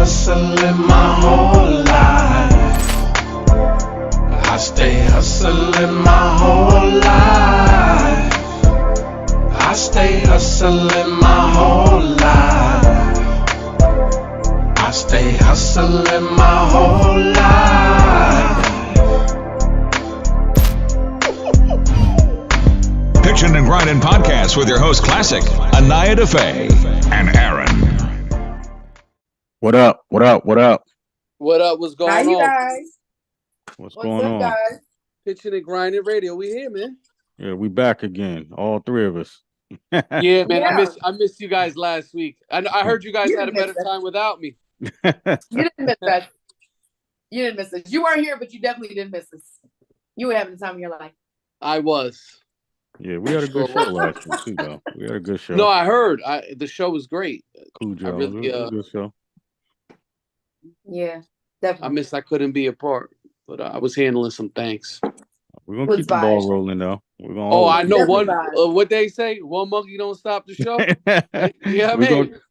hustling my whole life. I stay hustling my whole life. I stay hustling my whole life. I stay hustling my whole life. Pitchin and Grindnin podcast with your host Klassik, Anaya Daffe, and Aaron. What up? What up? What up? What up? What's going Hi, you on? guys. What's going up, on? guys? Pitchin and Grindnin radio. We here, man. Yeah, we back again. All three of us. Yeah, man. Yeah. I missed you guys last week. I heard you guys had a better time without me. You didn't miss us. You didn't miss us. You weren't here, but you definitely didn't miss us. You were having the time of your life. I was. Yeah, we had a good show last week too, though. We had a good show. No, I heard. The show was great. Cool job. Really, It was a good show. Yeah, definitely. I couldn't be a part, but I was handling some things. We're gonna keep the ball rolling, though. We're gonna. Oh, I know Definitely one. What they say? One monkey don't stop the show. Yeah,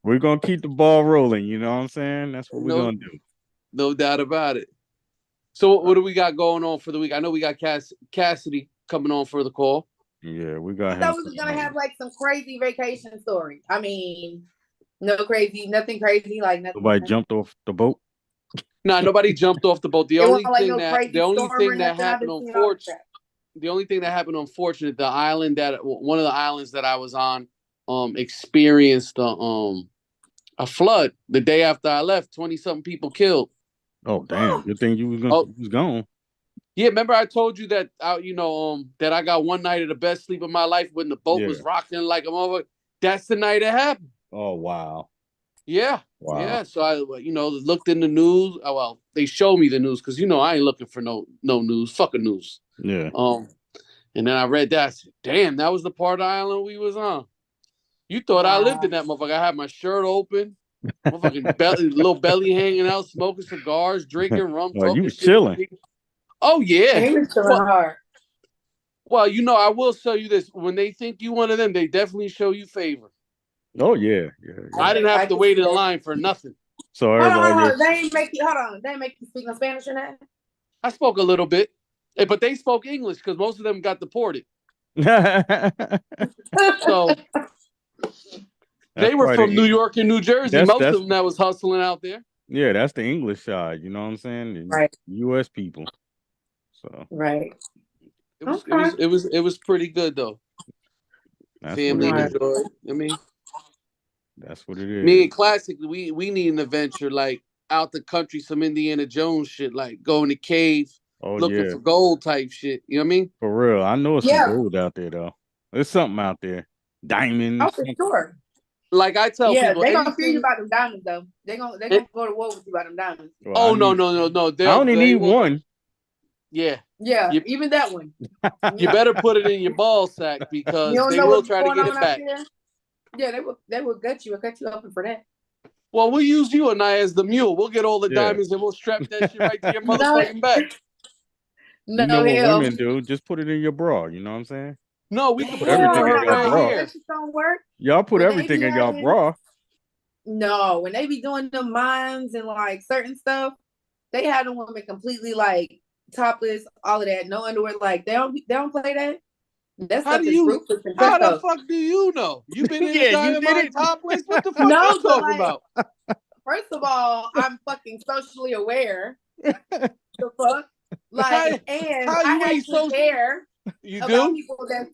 we're gonna keep the ball rolling. You know what I'm saying? That's what we're gonna do. No doubt about it. So, what do we got going on for the week? I know we got Cassidy coming on for the call. Yeah, we got. I thought we was gonna have like some crazy vacation story. I mean, nothing crazy. Like nothing. Nobody jumped off the boat. No, nobody jumped off the boat. The only thing that happened, unfortunate, one of the islands that I was on, experienced a flood the day after I left. 20-something people killed. Oh damn! Good thing you was gone. Yeah, remember I told you that that I got one night of the best sleep of my life when the boat was rocking like a motherfucker. That's the night it happened. Oh wow. Yeah. Wow. Yeah. So I looked in the news. Oh, well, they showed me the news because I ain't looking for no news. Fucking news. Yeah. And then I read that. I said, damn, that was the part of the island we was on. You thought I lived in that motherfucker. I had my shirt open, motherfucking little belly hanging out, smoking cigars, drinking rum. You was chilling. Oh yeah. He was chilling hard. Well, I will show you this. When they think you one of them, they definitely show you favor. Oh yeah. I didn't have to wait in line for nothing. So hold on. They ain't make you speak no Spanish in that. I spoke a little bit, but they spoke English because most of them got deported. So they were from New York and New Jersey. Most of them that was hustling out there. Yeah, that's the English side. You know what I'm saying? Right. U.S. people. So right. It was pretty good though. Family enjoyed. I mean, that's what it is. Me and Klassik, we need an adventure like out the country, some Indiana Jones shit, like going to cave, looking for gold type shit. You know what I mean? For real, I know it's some gold out there though. There's something out there, diamonds. Oh, for sure. Like I tell people, they gonna fear you about them diamonds though. They gonna go to war with you about them diamonds. Well, no. I only need one. Yeah. Yeah, even that one. You better put it in your ball sack because they will try to get it back. Yeah, they will cut you open for that. Well, we'll use you, Anaya, as the mule. We'll get all the diamonds and we'll strap that shit right to your motherfucking back. No, you know what women do? Just put it in your bra. You know what I'm saying? No, we can put everything in your bra. That shit don't work. Y'all put everything in your bra. No, when they be doing the mimes and like certain stuff, they have the women completely like topless, all of that, no underwear. Like they don't play that. That's how the fuck do you know? You been in the dynamite topless? What the fuck are you talking about? First of all, I'm fucking socially aware. The fuck? Like, and I actually care about people that's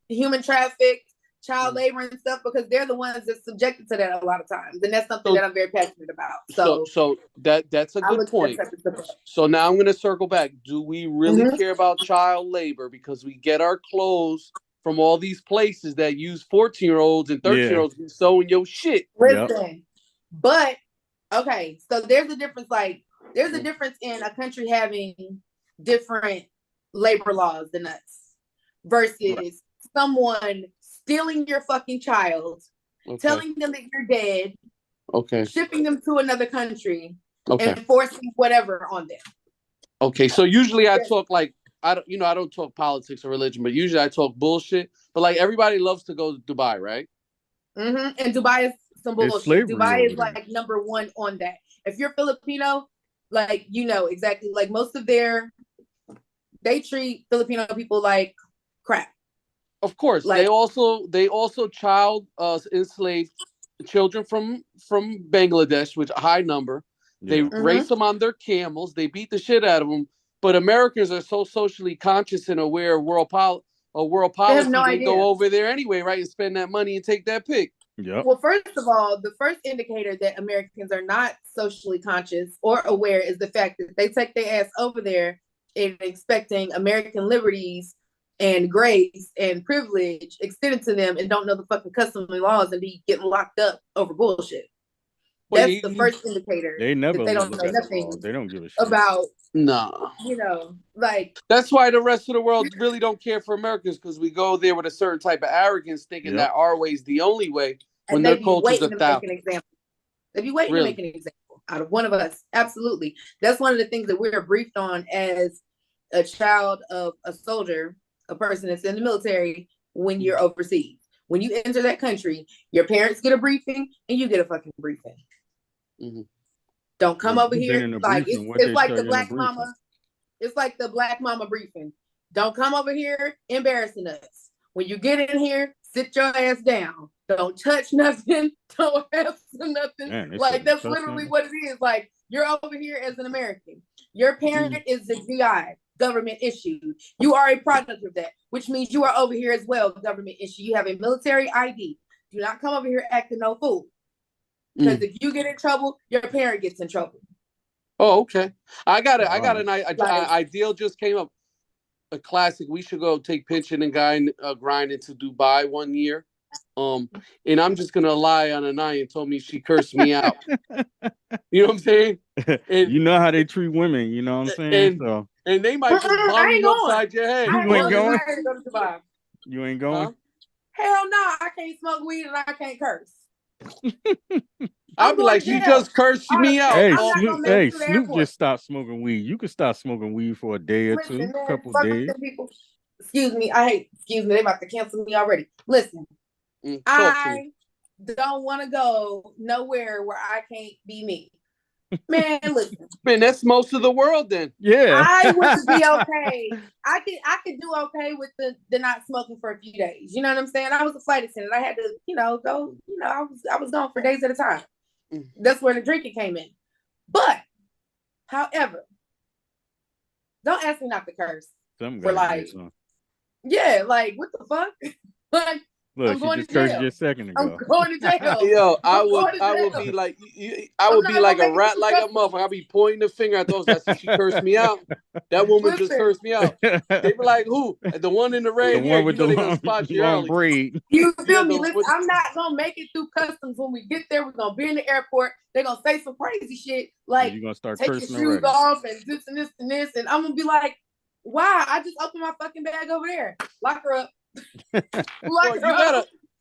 human trafficked, child labor and stuff, because they're the ones that's subjected to that a lot of times, and that's something that I'm very passionate about. So that's a good point. So now I'm going to circle back. Do we really care about child labor because we get our clothes from all these places that use 14-year-olds and 13-year-olds sewing your shit? Listen, but okay, so there's a difference. Like, there's a difference in a country having different labor laws than us versus someone stealing your fucking child, telling them that you're dead, shipping them to another country, and forcing whatever on them. Okay, so usually I talk like I don't talk politics or religion, but usually I talk bullshit. But like everybody loves to go to Dubai, right? And Dubai is some bullshit. Dubai is like number one on that. if you're Filipino, like, you know exactly, like most of they treat Filipino people like crap. Of course, like, they also child enslaved children from Bangladesh, which a high number. They race them on their camels. They beat the shit out of them. But Americans are so socially conscious and aware of world policy. They have no idea. They go over there anyway, right, and spend that money and take that pick. Yep. Well, first of all, the first indicator that Americans are not socially conscious or aware is the fact that they take their ass over there and expecting American liberties and grace and privilege extended to them and don't know the fucking customary laws and be getting locked up over bullshit. That's the first indicator. They never that they don't know nothing. They don't give a shit about. No. You know, like, that's why the rest of the world really don't care for Americans, because we go there with a certain type of arrogance, thinking that our way is the only way when their culture's a thousand. They'd be waiting to make an example out of one of us. Absolutely. That's one of the things that we're briefed on as a child of a soldier, a person that's in the military, when you're overseas. When you enter that country, your parents get a briefing and you get a fucking briefing. Mm-hmm. Don't come over here. Like, it's like the black mama. It's like the black mama briefing. Don't come over here embarrassing us. When you get in here, sit your ass down. Don't touch nothing. Don't have nothing. Man, like, that's literally what it is. Like, you're over here as an American. Your parent is the GI, government issued. You are a product of that, which means you are over here as well, government issue. You have a military ID. Do not come over here acting no fool. Because if you get in trouble, your parent gets in trouble. Oh, okay. I got an ideal just came up. A classic. We should go take Pitchin and Grindnin to Dubai one year. And I'm just gonna lie on Anaya and told me she cursed me out. You know what I'm saying? And, you know how they treat women. You know what I'm saying? And they might just bomb you upside your head. You ain't going? You ain't going? Huh? Hell no! I can't smoke weed and I can't curse. I'll be like, she just cursed me out. Hey, Snoop just stopped smoking weed. You can stop smoking weed for a day or two, a couple days. Excuse me, they about to cancel me already. Listen, I don't want to go nowhere where I can't be me. Man, listen. Man, that's most of the world then. Yeah. I would be okay. I could do okay with the not smoking for a few days. You know what I'm saying? I was a flight attendant. I had to, go, I was gone for days at a time. That's where the drinking came in. But, however, don't ask me not to curse. Yeah, like, what the fuck? Like, look, she just cursed you a second ago. I'm going to jail. Yo, I would be like, I would be like a rat, like a motherfucker. I'd be pointing the finger at those. That's she cursed me out. That woman just cursed me out. They be like, who? The one in the red hair. One with the long braid. You feel me? Listen, I'm not gonna make it through customs. When we get there, we're gonna be in the airport. They're gonna say some crazy shit like, you're gonna start take your shoes off and this and this and this, and I'm gonna be like, why? I just opened my fucking bag over there. Lock her up. You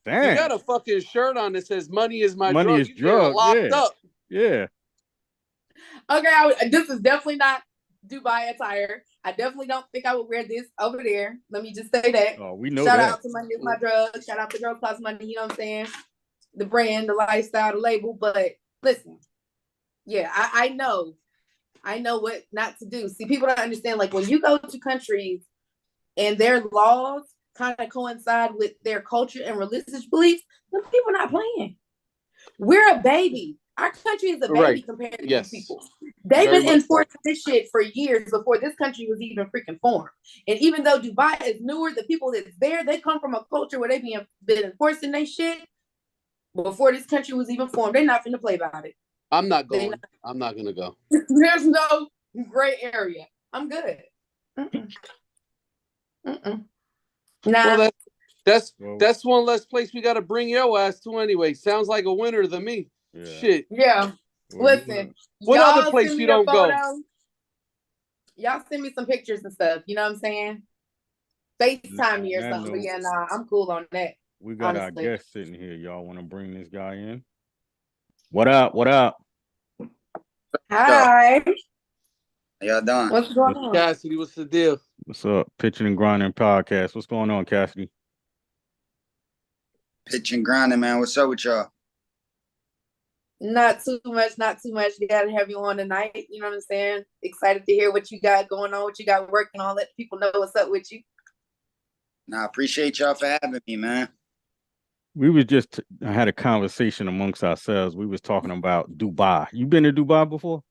got a fucking shirt on that says "Money is my drug." Money is drug. Locked up. Yeah. Okay, this is definitely not Dubai attire. I definitely don't think I would wear this over there. Let me just say that. Oh, we know Shout that. out to Money is my drug. Shout out to Girl Plus Money. You know what I'm saying? The brand, the lifestyle, the label. But listen, yeah, I know what not to do. See, people don't understand. Like, when you go to countries and their laws kind of coincide with their culture and religious beliefs, the people not playing. We're a baby. Our country is a baby compared to these people. They've been enforcing this shit for years before this country was even freaking formed. And even though Dubai is newer, the people that's there, they come from a culture where they've been enforcing their shit before this country was even formed. They're not finna play about it. I'm not going. I'm not gonna go. There's no gray area. I'm good. Nah. Well, that's one less place we got to bring your ass to anyway. Sounds like a winner to me. Yeah. Shit. Yeah. Listen. What other place you don't go? Y'all send me some pictures and stuff. You know what I'm saying? FaceTime me or something. But yeah, nah, I'm cool on that. We got our guest sitting here. Y'all want to bring this guy in? What up? What up? Hi. How y'all doing? What's going on? Cassidy, what's the deal? What's up? Pitchin and Grindnin podcast. What's going on, Cassidy? Pitchin Grindnin, man. What's up with y'all? Not too much, not too much. Gotta have you on tonight. You know what I'm saying? Excited to hear what you got going on, what you got working on. Let people know what's up with you. Nah, I appreciate y'all for having me, man. We was just I had a conversation amongst ourselves. We was talking about Dubai. You been to Dubai before?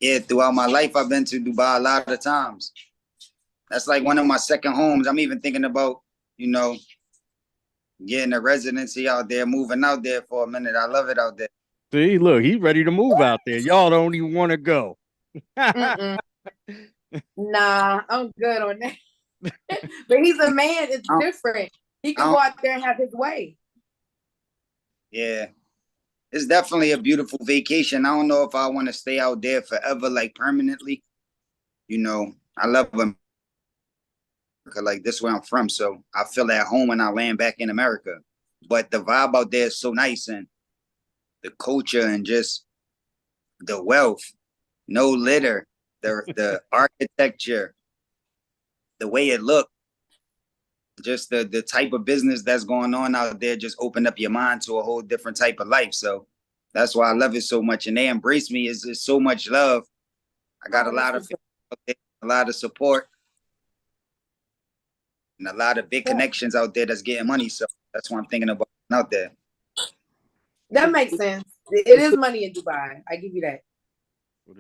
Yeah, throughout my life, I've been to Dubai a lot of times. That's like one of my second homes. I'm even thinking about, getting a residency out there, moving out there for a minute. I love it out there. See, look, he's ready to move out there. Y'all don't even want to go. Nah, I'm good on that. But he's a man. It's different. He can go out there and have his way. Yeah. It's definitely a beautiful vacation. I don't know if I want to stay out there forever, like permanently. I love America. Like, this is where I'm from. So I feel at home when I land back in America. But the vibe out there is so nice, and the culture and just the wealth, no litter, the architecture, the way it looked, just the type of business that's going on out there just opened up your mind to a whole different type of life. So that's why I love it so much. And they embrace me. It's so much love. I got a lot of support, and a lot of big connections out there that's getting money. So that's what I'm thinking about out there. That makes sense. It is money in Dubai. I give you that.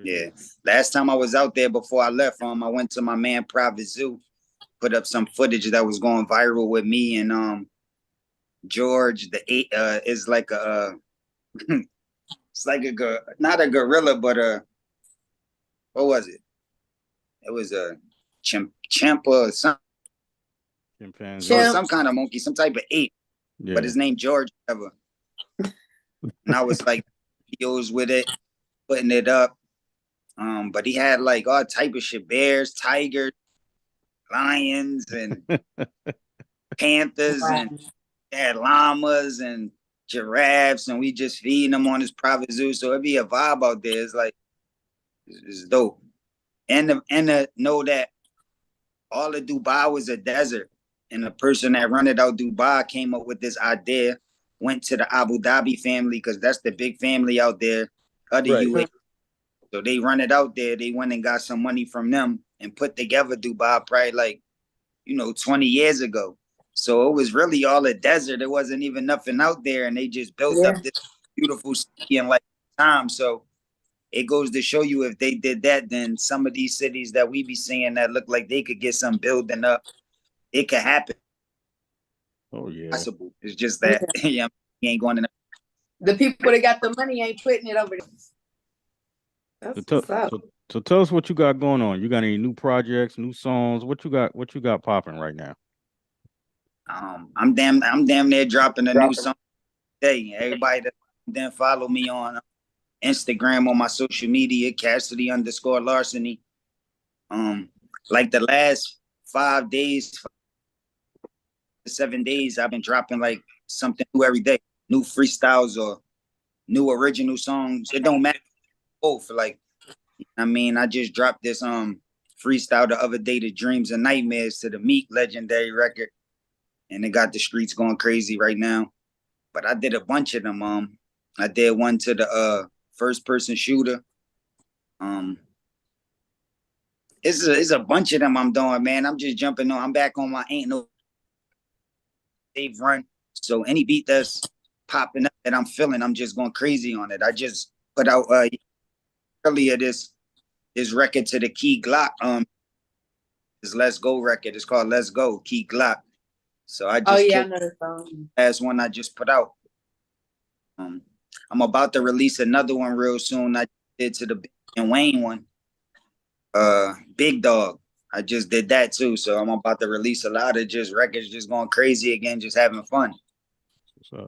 Yeah. Last time I was out there before I left, I went to my man Private Zoo, put up some footage that was going viral with me and George is like a it's like not a gorilla, but what was it? It was a chimp or some kind of monkey, some type of ape. Yeah. But his name George ever. And I was like videos with it, putting it up. But he had like all type of shit: bears, tigers, lions, and panthers, and they had llamas and giraffes, and we just feeding them on his private zoo. So it'd be a vibe out there. It's like, it's dope. And to know that all of Dubai was a desert, and the person that rented out Dubai came up with this idea, went to the Abu Dhabi family, because that's the big family out there, of the UAE. So they run it out there. They went and got some money from them and put together Dubai probably like, 20 years ago. So it was really all a desert. There wasn't even nothing out there. And they just built up this beautiful city in like time. So it goes to show you, if they did that, then some of these cities that we be seeing that look like they could get some building up, it could happen. Oh, yeah. Possible. It's just that he ain't going to. The people that got the money ain't putting it over there. So tell us what you got going on. You got any new projects, new songs? What you got popping right now? I'm damn near dropping a new song today. Everybody that then follow me on Instagram, on my social media, Cassidy_Larceny. Like the last 5 days, 7 days, I've been dropping like something new every day, new freestyles or new original songs. It don't matter. Both, like, I just dropped this freestyle the other day, the Dreams and Nightmares, to the Meek legendary record, and it got the streets going crazy right now. But I did a bunch of them. I did one to the First Person Shooter. It's a bunch of them I'm doing, man. I'm just jumping on. I'm back on my Ain't No Save Run. So any beat that's popping up that I'm feeling, I'm just going crazy on it. I just put out earlier this record to the Key Glock. This Let's Go record. It's called Let's Go, Key Glock. So I just I know the song. Last one I just put out. I'm about to release another one real soon. I did to the Big and Wayne one. Big Dog. I just did that too. So I'm about to release a lot of just records, just going crazy again, just having fun.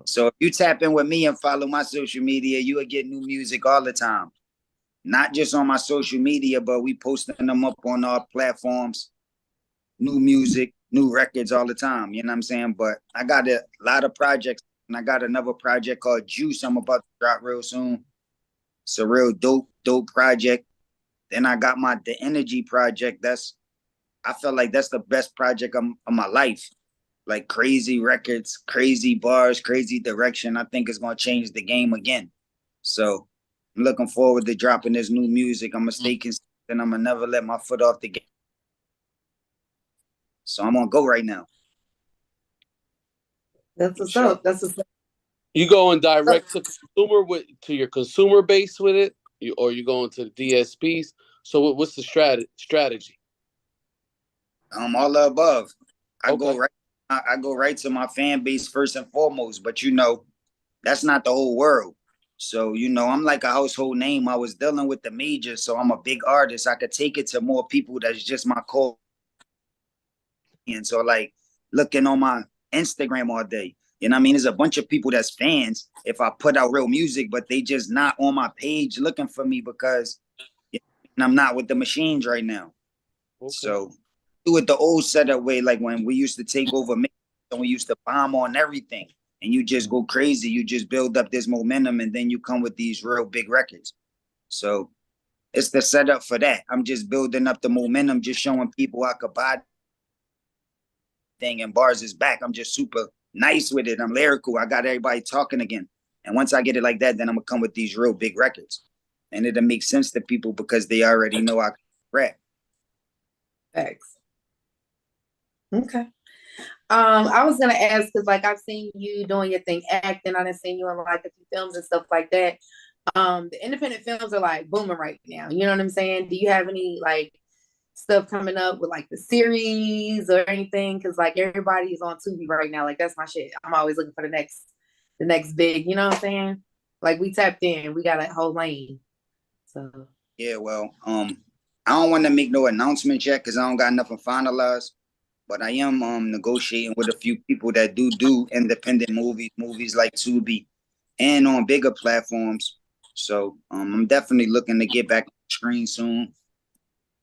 So if you tap in with me and follow my social media, you will get new music all the time. Not just on my social media, but we posting them up on our platforms. New music, new records all the time. You know what I'm saying? But I got a lot of projects, and I got another project called Juice I'm about to drop real soon. It's a real dope project. Then I got The Energy project. I feel like that's the best project of my life. like crazy records, crazy bars, crazy direction. I think it's gonna change the game again. So I'm looking forward to dropping this new music. I'm gonna stay consistent. I'm gonna never let my foot off the gas. So I'm gonna go right now. That's what's up. That's what's up. You going direct to consumer to your consumer base with it, or you going to the DSPs? So what's the strategy? All the above. I go right to my fan base first and foremost. But that's not the whole world. So I'm like a household name. I was dealing with the majors, so I'm a big artist. I could take it to more people that's just my core. And so like looking on my Instagram all day. You know what I mean? There's a bunch of people that's fans if I put out real music, but they just not on my page looking for me because I'm not with the machines right now. Okay. So do it the old setup way, like when we used to take over and we used to bomb on everything and you just go crazy. You just build up this momentum and then you come with these real big records. So it's the setup for that. I'm just building up the momentum, just showing people I could buy thing and bars is back. I'm just super nice with it. I'm lyrical. I got everybody talking again. And once I get it like that, then I'm gonna come with these real big records. And it'll make sense to people because they already know I can rap. Thanks. Okay. I was gonna ask because like I've seen you doing your thing acting. I've seen you in like a few films and stuff like that. The independent films are like booming right now. You know what I'm saying? Do you have any like stuff coming up with like the series or anything? Because like everybody's on Tubi right now. Like that's my shit. I'm always looking for the next big. You know what I'm saying? Like we tapped in. We got a whole lane. So yeah, well, I don't want to make no announcements yet because I don't got nothing finalized. But I am negotiating with a few people that do independent movies like Tubi, and on bigger platforms. So I'm definitely looking to get back on the screen soon.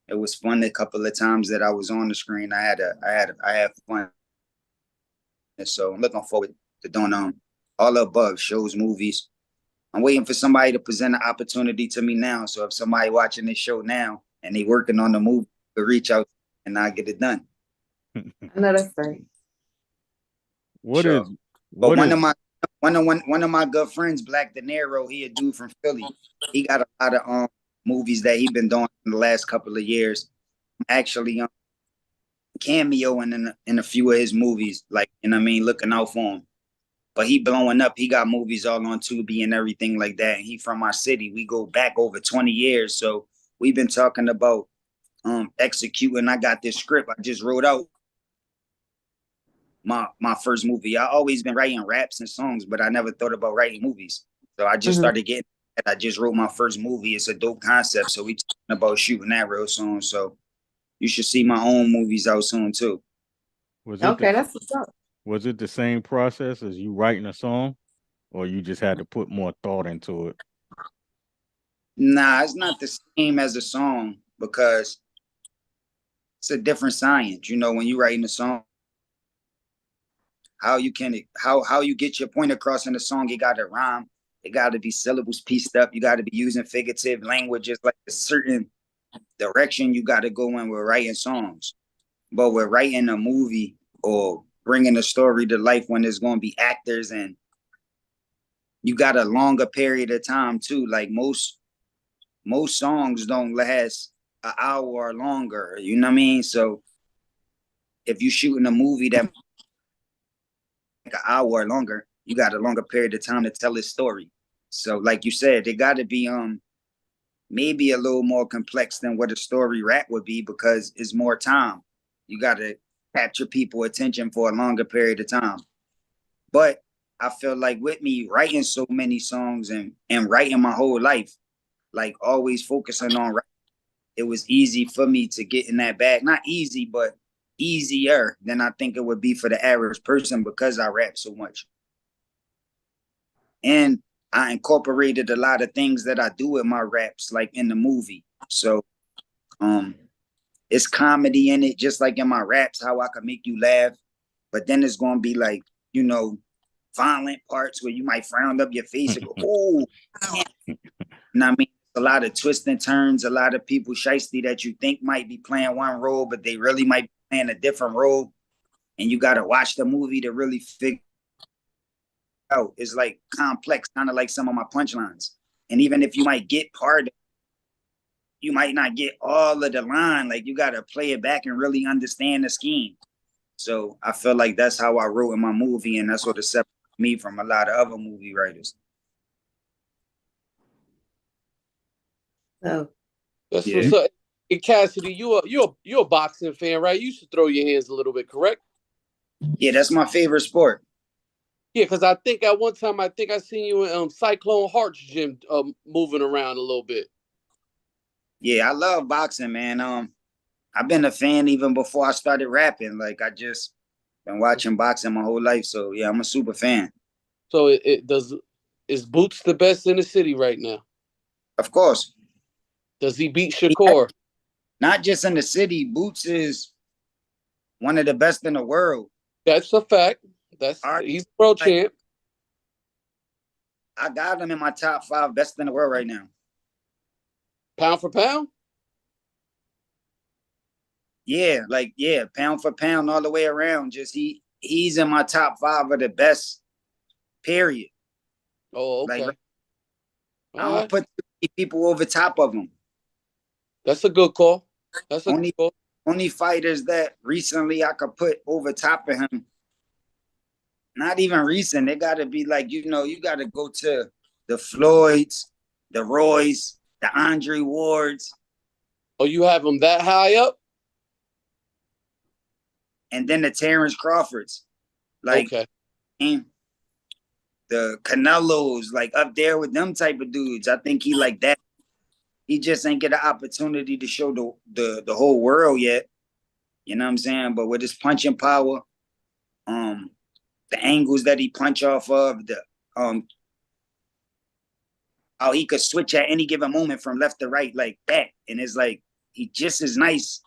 It was fun a couple of times that I was on the screen. I had fun. And so I'm looking forward to doing all the above shows, movies. I'm waiting for somebody to present an opportunity to me now. So if somebody watching this show now and they working on the movie, to reach out and I'll get it done. I know that's great. One of my good friends, Black De Niro, he a dude from Philly. He got a lot of movies that he been doing in the last couple of years. Actually, cameoing in a few of his movies, like looking out for him. But he blowing up. He got movies all on Tubi and everything like that. And he from our city. We go back over 20 years, so we've been talking about executing. I got this script I just wrote out. My first movie. I always been writing raps and songs, but I never thought about writing movies. So I just started getting that. I just wrote my first movie. It's a dope concept. So we talking about shooting that real soon. So you should see my own movies out soon too. That's what's up. Was it the same process as you writing a song, or you just had to put more thought into it? Nah, it's not the same as a song because it's a different science. When you writing a song, how you get your point across in the song, it got to rhyme. It got to be syllables pieced up. You got to be using figurative languages, like a certain direction you got to go in with writing songs. But with writing a movie or bringing a story to life when there's going to be actors and you got a longer period of time too. Like most songs don't last an hour or longer. You know what I mean? So if you shooting a movie that like an hour or longer, you got a longer period of time to tell this story. So like you said, it got to be maybe a little more complex than what a story rap would be because it's more time. You got to capture people's attention for a longer period of time. But I feel like with me writing so many songs and writing my whole life, like always focusing on rap, it was easy for me to get in that bag. Not easy, but easier than I think it would be for the average person because I rap so much. And I incorporated a lot of things that I do in my raps, like in the movie. So it's comedy in it, just like in my raps, how I can make you laugh. But then it's going to be like, violent parts where you might frown up your face and go, oh, I mean, a lot of twists and turns, a lot of people shiesty that you think might be playing one role, but they really might be playing a different role. and you got to watch the movie to really figure out. It's like complex, kind of like some of my punchlines. And even if you might get part, you might not get all of the line. Like you got to play it back and really understand the scheme. So I feel like that's how I wrote in my movie, and that's what separates me from a lot of other movie writers. Oh, that's what's up. Hey, Cassidy, you're a boxing fan, right? You should throw your hands a little bit, correct? Yeah, that's my favorite sport. Yeah, because I think at one time I seen you in Cyclone Hearts gym moving around a little bit. Yeah, I love boxing, man. I've been a fan even before I started rapping. Like I just been watching boxing my whole life. So yeah, I'm a super fan. So is Boots the best in the city right now? Of course. Does he beat Shakur? Not just in the city. Boots is one of the best in the world. That's a fact. He's world champ. I got him in my top 5 best in the world right now. Pound for pound? Yeah, pound for pound all the way around. Just he's in my top 5 of the best, period. Oh, okay. Like, I'm gonna put people over top of him. That's a good call. That's a good call. Only fighters that recently I could put over top of him. Not even recent. They gotta be like, you gotta go to the Floyds, the Roys, the Andre Wards. Oh, you have him that high up? And then the Terrence Crawfords. Like, okay. The Canelos, like up there with them type of dudes. I think he like that. He just ain't get an opportunity to show the whole world yet. You know what I'm saying? But with his punching power, the angles that he punch off of, how he could switch at any given moment from left to right like that. And it's like, he just is nice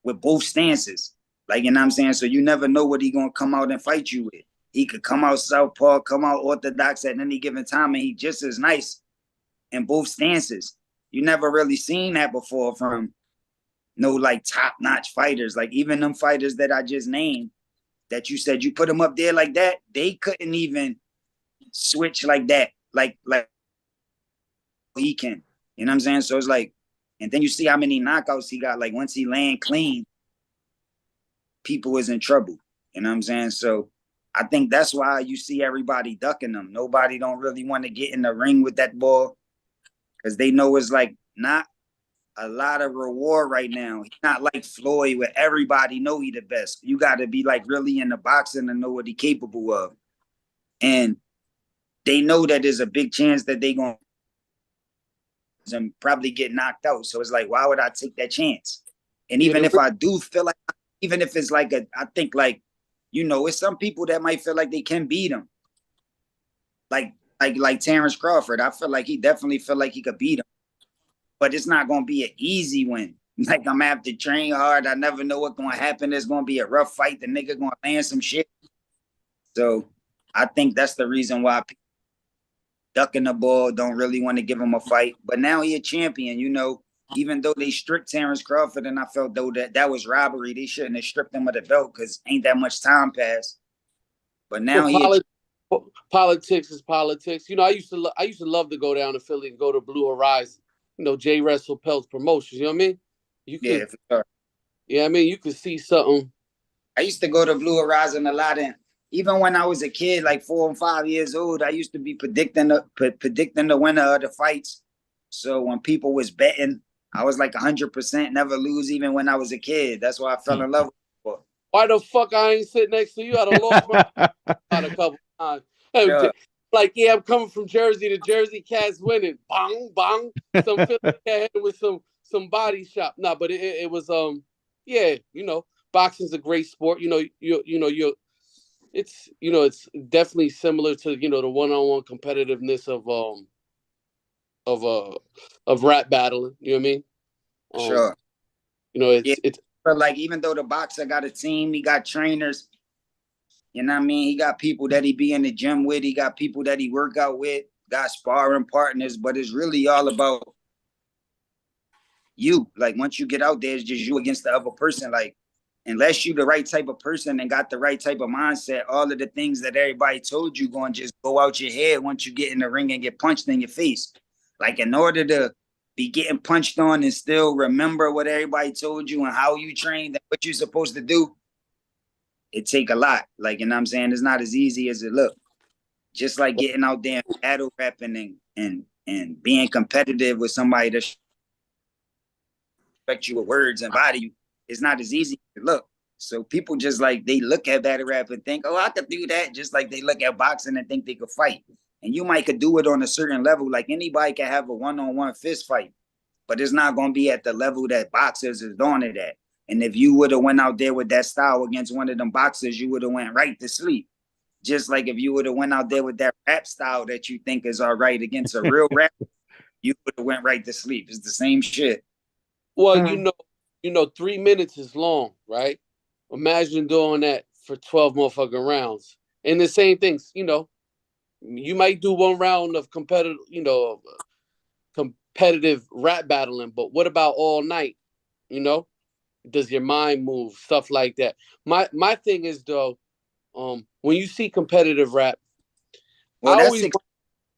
with both stances. Like, you know what I'm saying? So you never know what he gonna come out and fight you with. He could come out southpaw, come out orthodox at any given time, and he just is nice in both stances. You never really seen that before from no like top-notch fighters. Like even them fighters that I just named, that you said you put them up there like that, they couldn't even switch like that, like he can. You know what I'm saying? So it's like, and then you see how many knockouts he got. Like once he land clean, people is in trouble. You know what I'm saying? So I think that's why you see everybody ducking him. Nobody don't really want to get in the ring with that ball because they know it's like not a lot of reward right now. He's not like Floyd where everybody know he the best. You got to be like really in the boxing and know what he capable of. And they know that there's a big chance that they going to probably get knocked out. So it's like, why would I take that chance? And even if I do feel like, even if it's like I think like, it's some people that might feel like they can beat him. Like Terrence Crawford. I feel like he definitely feel like he could beat him. But it's not going to be an easy win. Like, I'm going to have to train hard. I never know what's going to happen. It's going to be a rough fight. The nigga going to land some shit. So I think that's the reason why people ducking the ball, don't really want to give him a fight. But now he a champion, even though they stripped Terrence Crawford, and I felt though that was robbery. They shouldn't have stripped him of the belt because ain't that much time passed. But now politics is politics. I used to love to go down to Philly and go to Blue Horizon. J. Wrestle Peltz Promotions. You know what I mean? Yeah, for sure. Yeah, I mean, you could see something. I used to go to Blue Horizon a lot, and even when I was a kid, like 4 and 5 years old, I used to be predicting the winner of the fights. So when people was betting, I was like 100% never lose, even when I was a kid. That's why I fell in love with it. Why the fuck I ain't sitting next to you? I'd have lost my a couple times. Sure. Like, yeah, I'm coming from Jersey to Jersey Cats winning. Bang, bang. Some Philly cat with some body shop. Nah, but it was boxing's a great sport. It's definitely similar to the one-on-one competitiveness of rap battling. You know what I mean? Sure. It's but like even though the boxer got a team, he got trainers. You know what I mean? He got people that he be in the gym with. He got people that he work out with. Got sparring partners. But it's really all about you. Like once you get out there, it's just you against the other person. Like unless you the right type of person and got the right type of mindset, all of the things that everybody told you going to just go out your head once you get in the ring and get punched in your face. Like, in order to be getting punched on and still remember what everybody told you and how you trained and what you're supposed to do, it take a lot. Like, you know what I'm saying? It's not as easy as it look. Just like getting out there and battle rapping and being competitive with somebody that respect you with words and body you, it's not as easy as it look. So people just like, they look at battle rap and think, oh, I could do that. Just like they look at boxing and think they could fight. And you might could do it on a certain level. Like, anybody can have a one-on-one fist fight, but it's not going to be at the level that boxers is doing it at. And if you would have went out there with that style against one of them boxers, you would have went right to sleep. Just like if you would have went out there with that rap style that you think is all right against a real rap, you would have went right to sleep. It's the same shit. Well, you know, 3 minutes is long, right? Imagine doing that for 12 motherfucking rounds. And the same things, you know, you might do one round of competitive rap battling, but what about all night? You know, does your mind move? Stuff like that. My thing is, though, when you see competitive rap, well,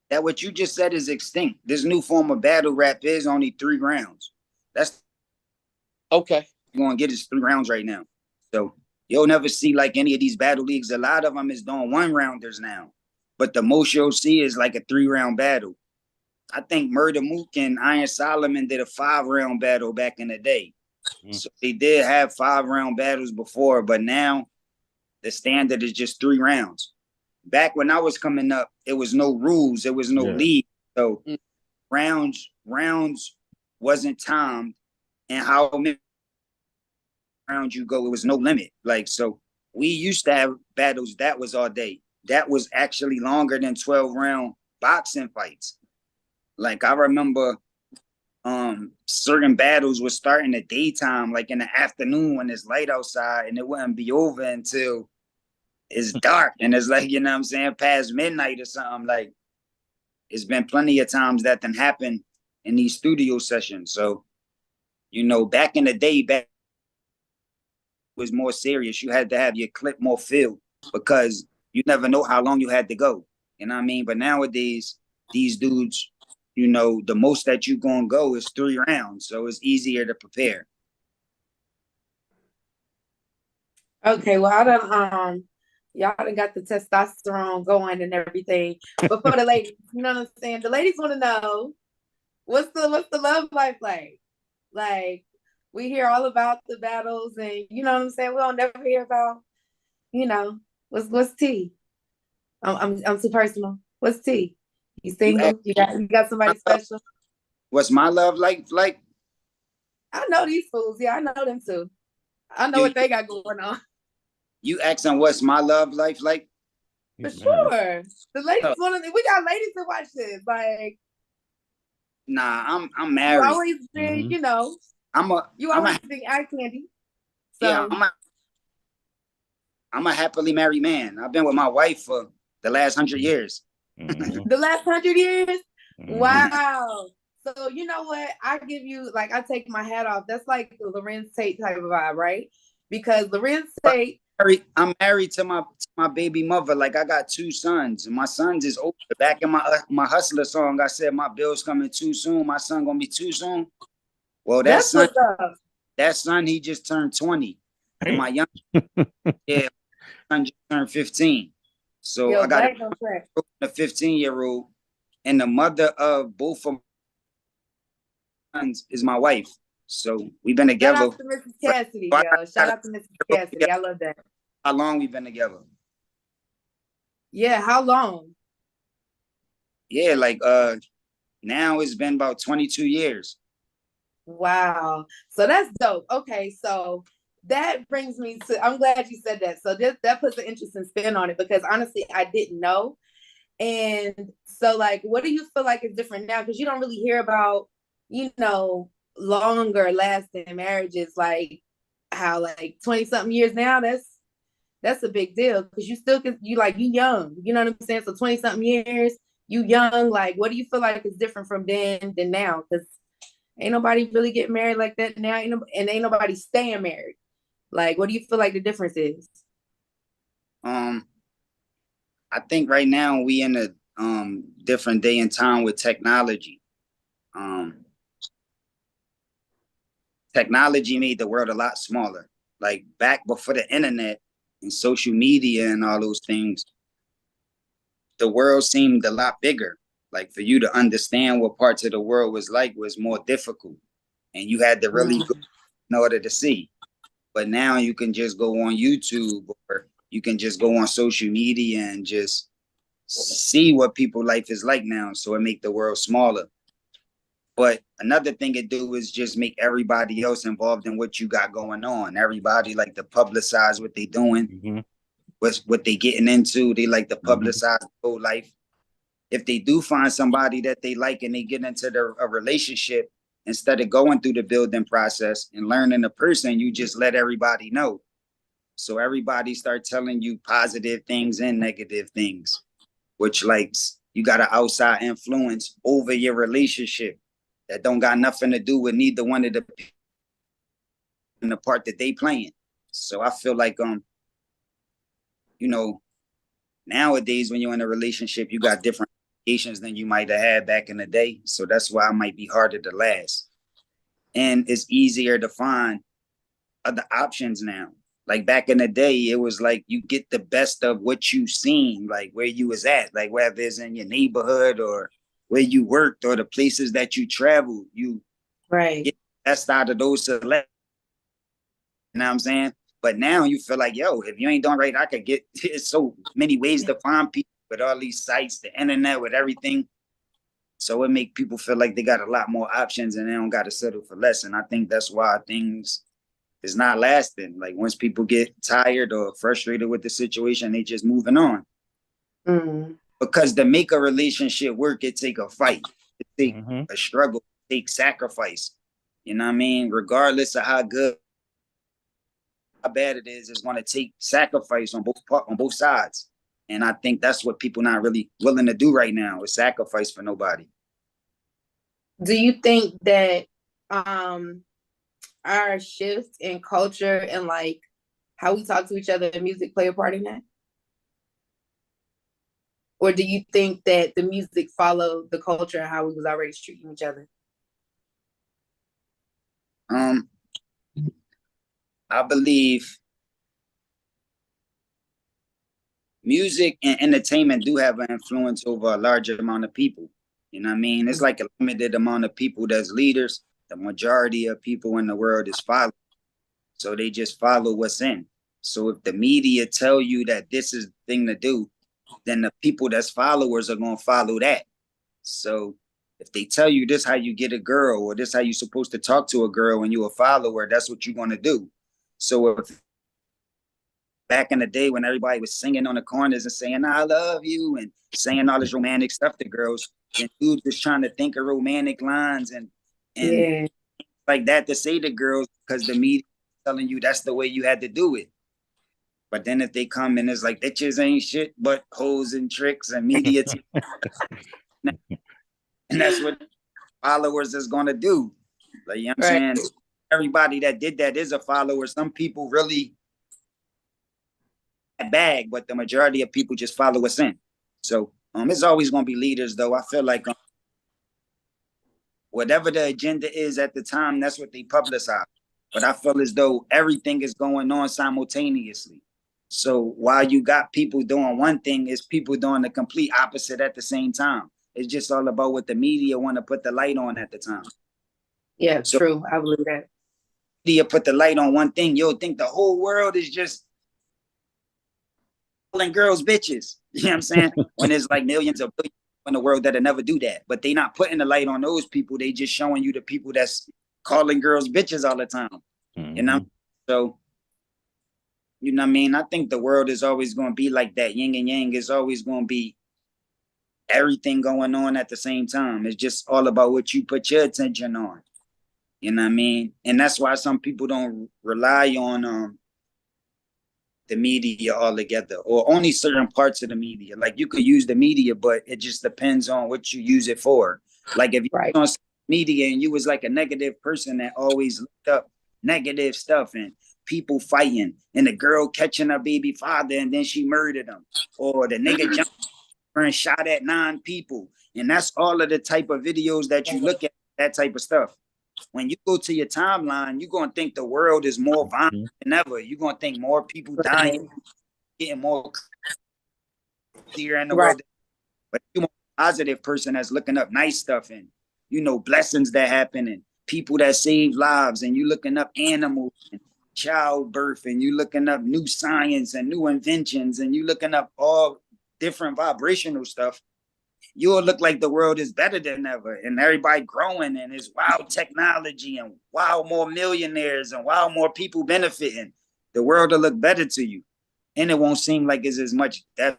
that what you just said is extinct. This new form of battle rap is only 3 rounds. That's okay. You're gonna get is 3 rounds right now. So you'll never see like any of these battle leagues. A lot of them is doing 1-rounders now, but the most you'll see is like a 3-round battle. I think Murder Mook and Iron Solomon did a 5-round battle back in the day. So they did have 5-round battles before, but now the standard is just 3 rounds. Back when I was coming up, it was no rules. There was no league. So rounds wasn't timed, and how many rounds you go, it was no limit. Like, so we used to have battles that was all day. That was actually longer than 12-round boxing fights. Like, I remember certain battles would start in the daytime, like in the afternoon when it's light outside, and it wouldn't be over until it's dark. And it's like, you know what I'm saying, past midnight or something. Like, it's been plenty of times that can happen in these studio sessions. So, you know, back in the day, was more serious. You had to have your clip more filled because you never know how long you had to go. You know what I mean? But nowadays, these dudes, you know, the most that you gonna go is 3 rounds. So it's easier to prepare. Okay, well, y'all done got the testosterone going and everything. But for the ladies, you know what I'm saying? The ladies want to know, what's the love life like? Like, we hear all about the battles, and you know what I'm saying? We don't never hear about, you know, what's tea? I'm too personal. What's tea? You single? You got somebody special? What's my love like? Like, I know these fools. Yeah, I know them too. I know what they got going on. You asking what's my love life like? For sure. The ladies want to. We got ladies to watch this. Like, nah, I'm married. You always been, you know. You always been eye candy. So. Yeah, I'm a happily married man. I've been with my wife for the last 100 years. The last 100 years? Wow. So you know what? I give you, like, I take my hat off. That's like the Lorenz Tate type of vibe, right? Because Lorenz Tate. I'm married to my baby mother. Like, I got 2 sons, and my sons is older. Back in my Hustler song, I said my bill's coming too soon. My son gonna be too soon. Well, that son, he just turned 20. And my young son just turned 15. So I got a 15-year-old, and the mother of both of my sons is my wife. So we've been together. Shout out to Mrs. Cassidy, yo. Shout out to Mrs. Cassidy. I love that. How long we been together? Yeah, how long? Yeah, like now it's been about 22 years. Wow. So that's dope. Okay, so that brings me to, I'm glad you said that. So that puts an interesting spin on it, because honestly, I didn't know. And so, like, what do you feel like is different now? Because you don't really hear about, you know, longer lasting marriages, like how like 20-something years now, that's a big deal, because you young, you know what I'm saying? So 20-something years, you young, like, what do you feel like is different from then than now? Because ain't nobody really getting married like that now, and ain't nobody staying married. Like, what do you feel like the difference is? I think right now we in a different day and time with technology. Technology made the world a lot smaller. Like back before the internet and social media and all those things, the world seemed a lot bigger. Like for you to understand what parts of the world was like was more difficult. And you had to really go in order to see. But now you can just go on YouTube or you can just go on social media and just see what people life is like now. So it make the world smaller. But another thing it do is just make everybody else involved in what you got going on. Everybody like to publicize what they doing, what they getting into. They like to publicize their whole life. If they do find somebody that they like and they get into a relationship, instead of going through the building process and learning the person, you just let everybody know. So everybody start telling you positive things and negative things, which like you got an outside influence over your relationship that don't got nothing to do with neither one of the in the part that they playing. So I feel like you know, nowadays when you're in a relationship, you got different obligations than you might have had back in the day. So that's why it might be harder to last. And it's easier to find other options now. Like back in the day, it was like you get the best of what you seen, like where you was at, like whether it's in your neighborhood or where you worked or the places that you traveled, you get the best out of those selections. You know what I'm saying? But now you feel like, yo, if you ain't doing right, I could get so many ways to find people with all these sites, the internet, with everything. So it make people feel like they got a lot more options and they don't got to settle for less. And I think that's why things is not lasting. Like once people get tired or frustrated with the situation, they just moving on. Because to make a relationship work, it take a fight, it take a struggle, it take sacrifice. You know what I mean? Regardless of how good, how bad it is, it's going to take sacrifice on both sides. And I think that's what people not really willing to do right now, is sacrifice for nobody. Do you think that our shift in culture and like how we talk to each other in music play a part in that? Or do you think that the music followed the culture and how we was already treating each other? I believe music and entertainment do have an influence over a larger amount of people. You know what I mean? It's like a limited amount of people that's leaders. The majority of people in the world is followers. So they just follow what's in. So if the media tell you that this is the thing to do, then the people that's followers are going to follow that. So if they tell you this how you get a girl, or this how you're supposed to talk to a girl when you're a follower, that's what you're going to do. So if back in the day when everybody was singing on the corners and saying, I love you, and saying all this romantic stuff to girls, and dudes was trying to think of romantic lines and like that to say to girls because the media telling you that's the way you had to do it. But then if they come and it's like, bitches ain't shit but hoes and tricks and media and that's what followers is going to do. Like, you know what I'm saying? Everybody that did that is a follower. Some people really bag, but the majority of people just follow us in. So it's always going to be leaders, though. I feel like whatever the agenda is at the time, that's what they publicize. But I feel as though everything is going on simultaneously. So while you got people doing one thing, it's people doing the complete opposite at the same time. It's just all about what the media want to put the light on at the time. Yeah, so, true. I believe that. Media put the light on one thing, you'll think the whole world is just calling girls bitches. You know what I'm saying? When there's like millions of billions in the world that'll never do that. But they not putting the light on those people. They just showing you the people that's calling girls bitches all the time. You know? So, you know what I mean? I think the world is always going to be like that. Yin and yang is always going to be everything going on at the same time. It's just all about what you put your attention on. You know what I mean? And that's why some people don't rely on the media altogether, or only certain parts of the media. Like you could use the media, but it just depends on what you use it for. Like if you're on media and you was like a negative person that always looked up negative stuff and people fighting and the girl catching her baby father and then she murdered him, or the nigga jumped and shot at 9 people. And that's all of the type of videos that you look at, that type of stuff. When you go to your timeline, you're going to think the world is more violent than ever. You're going to think more people dying, getting more clear in the world. But you're a positive person that's looking up nice stuff and, you know, blessings that happen and people that save lives, and you looking up animals and childbirth, and you looking up new science and new inventions, and you looking up all different vibrational stuff. You'll look like the world is better than ever and everybody growing and it's wild technology and wild more millionaires and wild more people benefiting. The world will look better to you. And it won't seem like it's as much death,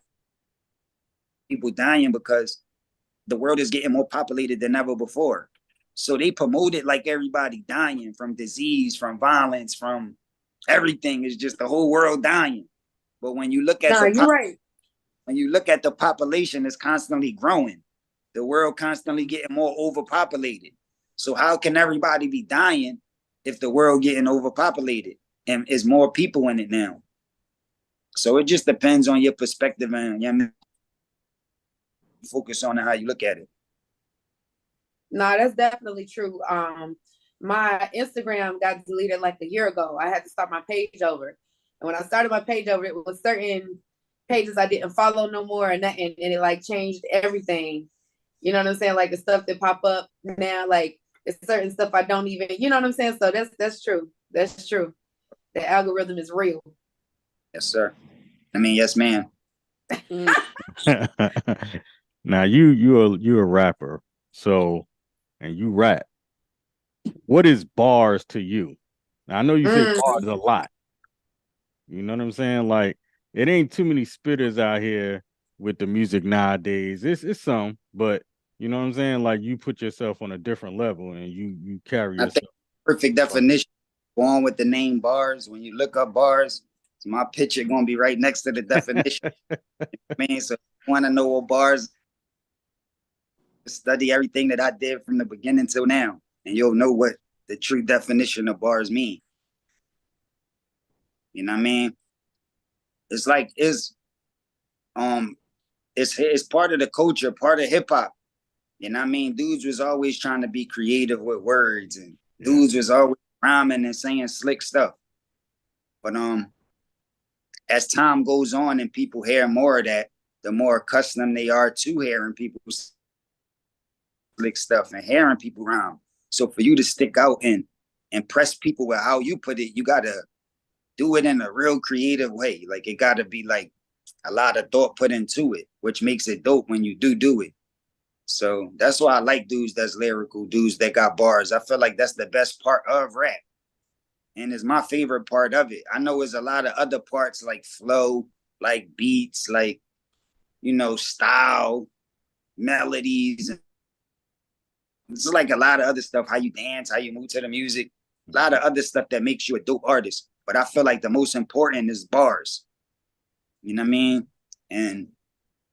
people dying, because the world is getting more populated than ever before. So they promote it like everybody dying from disease, from violence, from everything. It's just the whole world dying. But when you look at when you look at the population, it's constantly growing. The world constantly getting more overpopulated. So how can everybody be dying if the world getting overpopulated and is more people in it now? So it just depends on your perspective and focus on how you look at it. No, that's definitely true. My Instagram got deleted like a year ago. I had to start my page over. And when I started my page over, it was certain pages I didn't follow no more, and it like changed everything. You know what I'm saying? Like the stuff that pop up now, like it's certain stuff I don't even, you know what I'm saying? So that's true. That's true. The algorithm is real. Yes, sir. I mean, yes, ma'am. Now you're a rapper, so, and you rap. What is bars to you? Now, I know you say bars a lot. You know what I'm saying? Like, it ain't too many spitters out here with the music nowadays. It's some, but you know what I'm saying? Like, you put yourself on a different level and you carry yourself. I think perfect definition. Going with the name bars. When you look up bars, my picture gonna be right next to the definition. I mean, so if you want to know what bars, study everything that I did from the beginning till now, and you'll know what the true definition of bars mean. You know what I mean? It's like it's part of the culture, part of hip hop. You know what I mean? Dudes was always trying to be creative with words, and dudes was always rhyming and saying slick stuff. But as time goes on and people hear more of that, the more accustomed they are to hearing people slick stuff and hearing people rhyme. So for you to stick out and impress people with how you put it, you gotta do it in a real creative way. Like it gotta be like a lot of thought put into it, which makes it dope when you do it. So that's why I like dudes that's lyrical, dudes that got bars. I feel like that's the best part of rap. And it's my favorite part of it. I know there's a lot of other parts like flow, like beats, like, you know, style, melodies. It's like a lot of other stuff, how you dance, how you move to the music, a lot of other stuff that makes you a dope artist. But I feel like the most important is bars. You know what I mean? And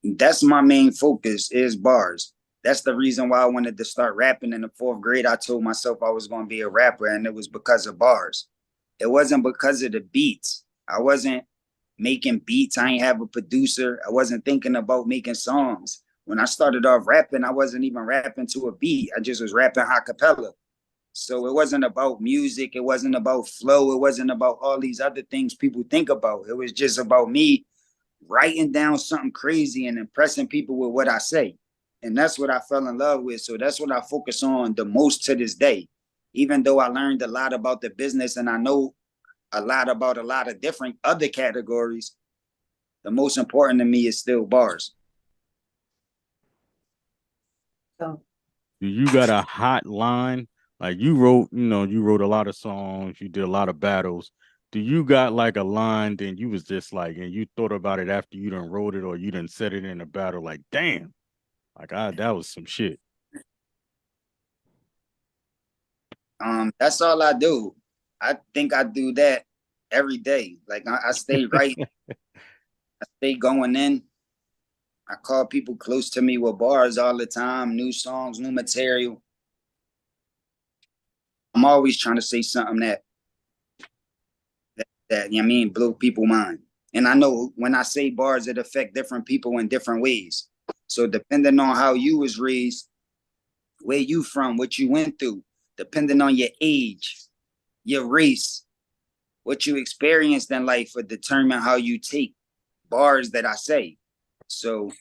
that's my main focus is bars. That's the reason why I wanted to start rapping in the 4th grade. I told myself I was going to be a rapper, and it was because of bars. It wasn't because of the beats. I wasn't making beats. I ain't have a producer. I wasn't thinking about making songs. When I started off rapping, I wasn't even rapping to a beat. I just was rapping a cappella. So it wasn't about music. It wasn't about flow. It wasn't about all these other things people think about. It was just about me writing down something crazy and impressing people with what I say. And that's what I fell in love with. So that's what I focus on the most to this day. Even though I learned a lot about the business and I know a lot about a lot of different other categories, the most important to me is still bars. So, you got a hot line? Like you wrote a lot of songs, you did a lot of battles. Do you got like a line then you was just like, and you thought about it after you done wrote it or you done said it in a battle, like, damn, like that was some shit. That's all I do. I think I do that every day. Like I stay right. I stay going in. I call people close to me with bars all the time, new songs, new material. I'm always trying to say something that that, you know what I mean, blew people's mind. And I know when I say bars, it affect different people in different ways. So depending on how you was raised, where you from, what you went through, depending on your age, your race, what you experienced in life will determine how you take bars that I say. So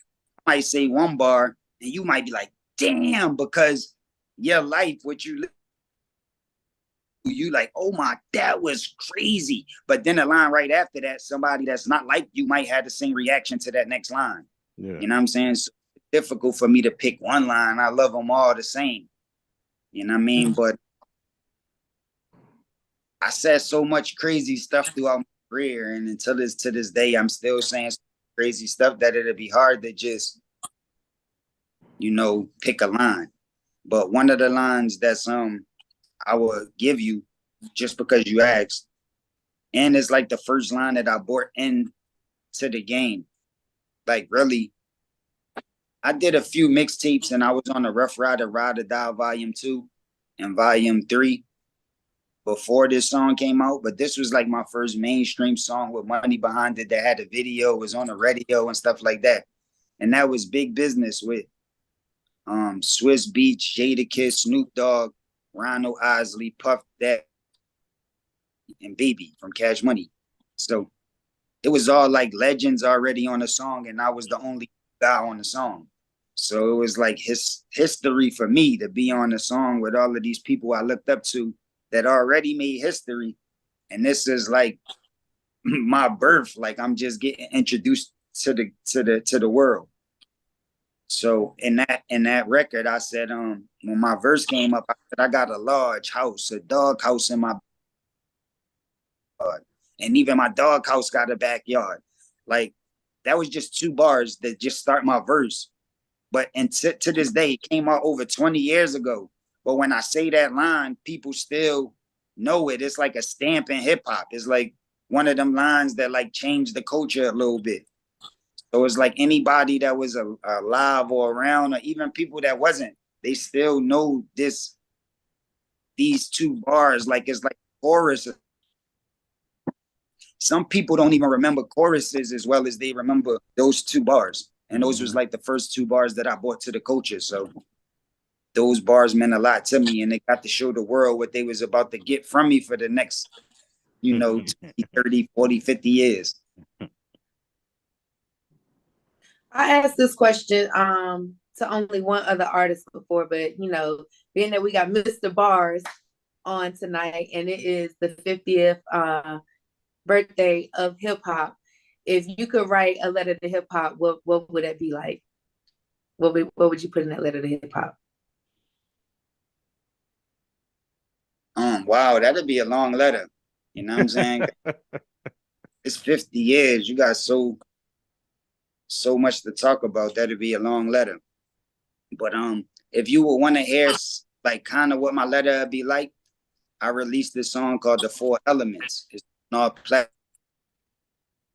I might say one bar and you might be like, damn, because your life, what you live, you like, oh my, that was crazy. But then the line right after that, somebody that's not like you might have the same reaction to that next line. Yeah. You know what I'm saying? So it's difficult for me to pick one line. I love them all the same. You know what I mean? But I said so much crazy stuff throughout my career, and until to this day, I'm still saying crazy stuff that it'll be hard to just, you know, pick a line. But one of the lines that's I will give you just because you asked, and it's like the first line that I brought into the game. Like really, I did a few mixtapes and I was on the Rough Rider Ride or Die Volume 2 and Volume 3 before this song came out, but this was like my first mainstream song with money behind it that had a video, was on the radio and stuff like that. And that was big business with Swiss Beats, Jadakiss, Snoop Dogg, Ronald Isley, Puff Daddy, and Baby from Cash Money. So it was all like legends already on the song, and I was the only guy on the song. So it was like history for me to be on the song with all of these people I looked up to that already made history. And this is like my birth. Like I'm just getting introduced to the world. So in that record, I said, when my verse came up, I said, I got a large house, a dog house in my backyard. And even my dog house got a backyard. Like that was just 2 bars that just start my verse. But and to this day, it came out over 20 years ago. But when I say that line, people still know it. It's like a stamp in hip hop. It's like one of them lines that like changed the culture a little bit. So it's like anybody that was alive or around, or even people that wasn't, they still know these 2 bars. Like it's like chorus. Some people don't even remember choruses as well as they remember those 2 bars. And those was like the first 2 bars that I brought to the culture. So those bars meant a lot to me, and they got to show the world what they was about to get from me for the next, 20, 30, 40, 50 years. I asked this question to only one other artist before, but being that we got Mr. Bars on tonight, and it is the 50th birthday of hip hop. If you could write a letter to hip hop, what would that be like? What would you put in that letter to hip hop? Wow, that'd be a long letter. You know what I'm saying? It's 50 years. You got so much to talk about. That'd be a long letter. But if you would want to hear like kind of what my letter would be like, I released this song called The 4 Elements. It's on all platforms.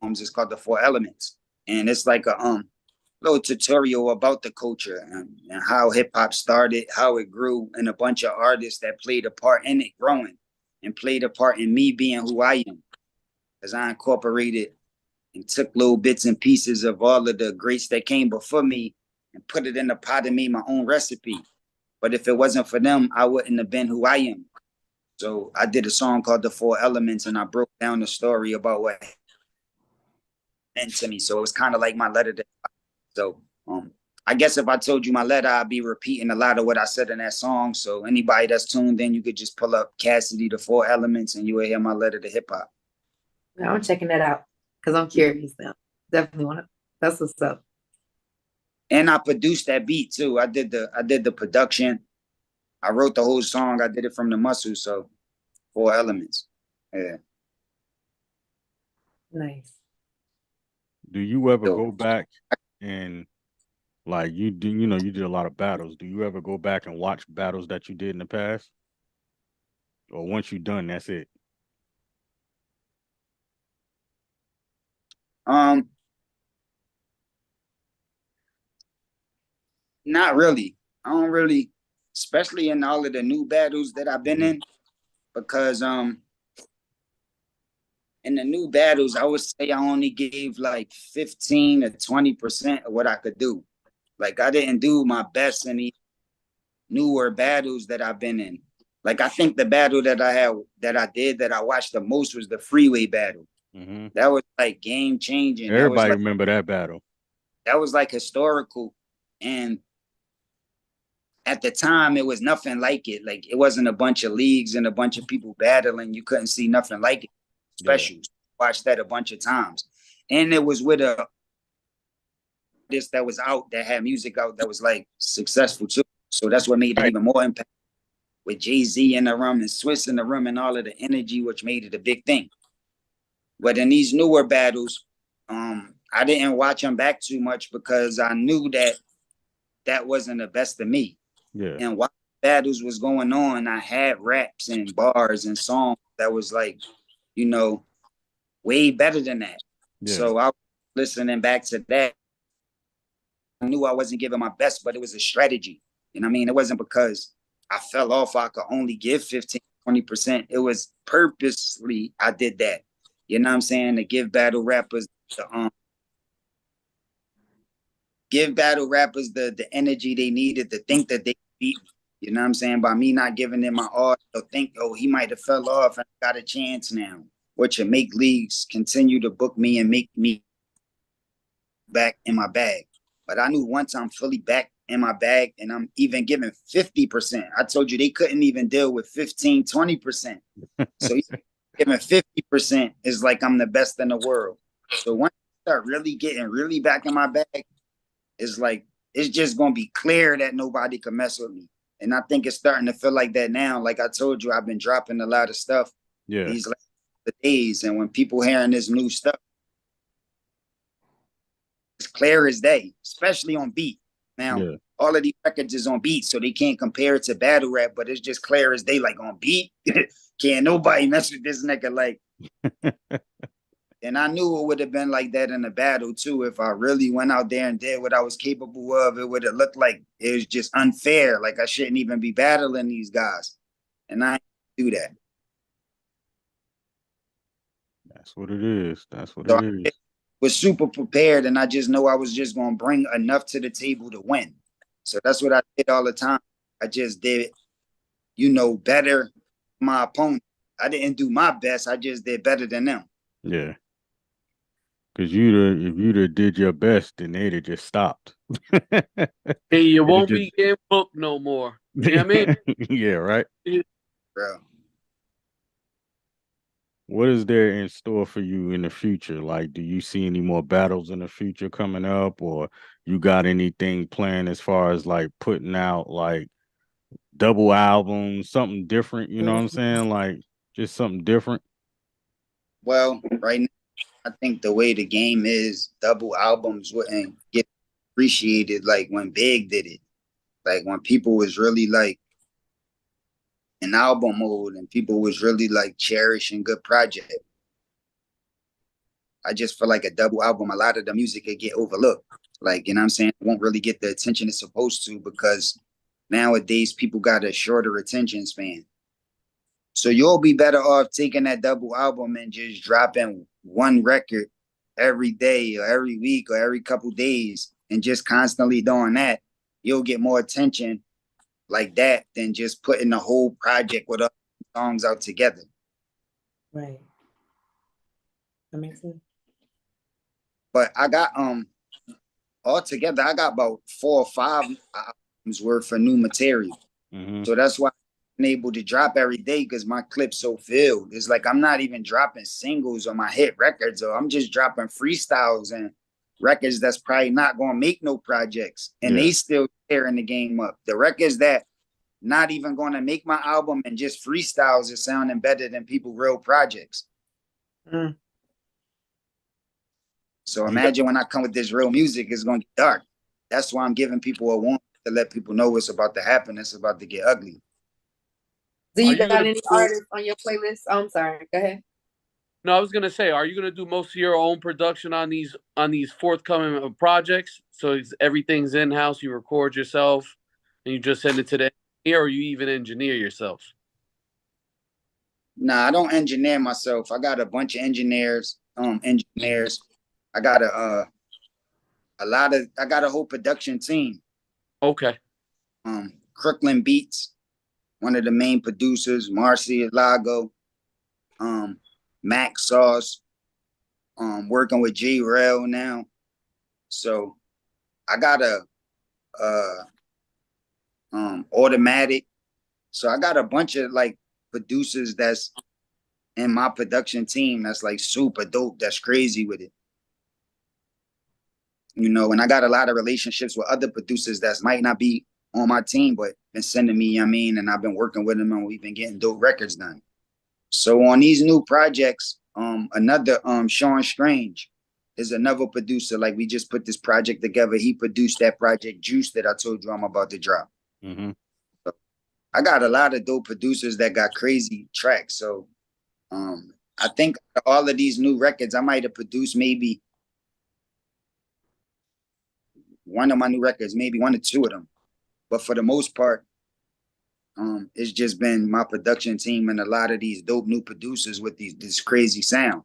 It's called The 4 Elements. And it's like a little tutorial about the culture and how hip hop started, how it grew, and a bunch of artists that played a part in it growing and played a part in me being who I am. As I incorporated and took little bits and pieces of all of the greats that came before me and put it in a pot and made my own recipe. But if it wasn't for them, I wouldn't have been who I am. So I did a song called The 4 Elements, and I broke down the story about what meant to me. So it was kind of like my letter to. So I guess if I told you my letter, I'd be repeating a lot of what I said in that song. So anybody that's tuned in, you could just pull up Cassidy, The 4 Elements, and you will hear my letter to hip hop. I'm checking that out because I'm curious now. Definitely want to. That's what's up. And I produced that beat too. I did the production. I wrote the whole song. I did it from the muscle. So 4 Elements. Yeah. Nice. Do you ever go back and like you did a lot of battles. Do you ever go back and watch battles that you did in the past? Or once you're done, that's it? Not really. I don't really, especially in all of the new battles that I've been in, because in the new battles, I would say I only gave like 15 to 20% of what I could do. Like I didn't do my best in the newer battles that I've been in. Like I think the battle that I watched the most was the freeway battle. Mm-hmm. That was like game changing. Everybody remember that battle. That was like historical. And at the time, it was nothing like it. Like it wasn't a bunch of leagues and a bunch of people battling. You couldn't see nothing like it. Specials. Yeah. Watched that a bunch of times. And it was with this that was out, that had music out that was like successful too. So that's what made it even more impact. With Jay-Z in the room and Swiss in the room and all of the energy, which made it a big thing. But in these newer battles, I didn't watch them back too much because I knew that wasn't the best of me. Yeah. And while battles was going on, I had raps and bars and songs that was like, you know, way better than that. Yeah. So I was listening back to that. I knew I wasn't giving my best, but it was a strategy. You know what I mean? It wasn't because I fell off. I could only give 15, 20%. It was purposely I did that. You know what I'm saying? To give battle rappers the energy they needed to think that they beat me. You know what I'm saying? By me not giving them my all, they'll think, oh, he might have fell off and got a chance now. Which will make leagues continue to book me and make me back in my bag. But I knew once I'm fully back in my bag and I'm even giving 50%. I told you they couldn't even deal with 15, 20%. So giving 50% is like I'm the best in the world. So once I start really getting really back in my bag, it's like it's just gonna be clear that nobody can mess with me. And I think it's starting to feel like that now. Like I told you, I've been dropping a lot of stuff these last days. And when people hearing this new stuff, it's clear as day, especially on beat. Now, all of these records is on beat, so they can't compare it to battle rap, but it's just clear as day, like on beat. Can't nobody mess with this nigga. Like, and I knew it would have been like that in the battle too. If I really went out there and did what I was capable of, it would have looked like it was just unfair. Like I shouldn't even be battling these guys. And I didn't do that. That's what it is. That's what it is. I was super prepared, and I just know I was just going to bring enough to the table to win. So that's what I did all the time. I just did, better than my opponent. I didn't do my best. I just did better than them. Yeah. Because if you'd have did your best, then they'd have just stopped. Hey, you won't be getting booked no more. You know what I mean? Yeah, right? Yeah. Bro. What is there in store for you in the future? Like, do you see any more battles in the future coming up, or you got anything planned as far as like putting out like double albums, something different? You know what I'm saying? Like just something different. Well, right now, I think the way the game is, double albums wouldn't get appreciated like when Big did it. Like when people was really like in album mode and people was really like cherishing good project. I just feel like a double album, a lot of the music could get overlooked. Like, you know what I'm saying? It won't really get the attention it's supposed to because nowadays people got a shorter attention span. So you'll be better off taking that double album and just dropping one record every day or every week or every couple days and just constantly doing that. You'll get more attention like that than just putting the whole project with other songs out together. Right. That makes sense. But I got altogether I got about 4 or 5 albums worth of new material. Mm-hmm. So that's why I'm able to drop every day because my clip's so filled. It's like I'm not even dropping singles on my hit records, or I'm just dropping freestyles and records that's probably not gonna make no projects. And they still tearing the game up. The records that not even gonna make my album and just freestyles are sounding better than people real projects. Mm. So imagine when I come with this real music, it's gonna get dark. That's why I'm giving people a warning to let people know what's about to happen. It's about to get ugly. Do you got any artists on your playlist? Oh, I'm sorry. Go ahead. No, I was gonna say, are you gonna do most of your own production on these forthcoming projects? So everything's in house. You record yourself, and you just send it to the engineer, or you even engineer yourself. Nah, I don't engineer myself. I got a bunch of engineers. I got I got a whole production team. Okay. Crooklyn Beats, one of the main producers, Marcy Lago, Max Sauce, working with G Rail now. So I got a Automatic. So I got a bunch of like producers that's in my production team that's like super dope, that's crazy with it. You know, and I got a lot of relationships with other producers that might not be on my team, but been sending me, I mean, and I've been working with them and we've been getting dope records done. So on these new projects, another Sean Strange is another producer. Like we just put this project together. He produced that project Juice that I told you I'm about to drop. Mm-hmm. So I got a lot of dope producers that got crazy tracks. So I think all of these new records, I might have produced maybe one of my new records, maybe one or two of them. But for the most part, it's just been my production team and a lot of these dope new producers with this crazy sound.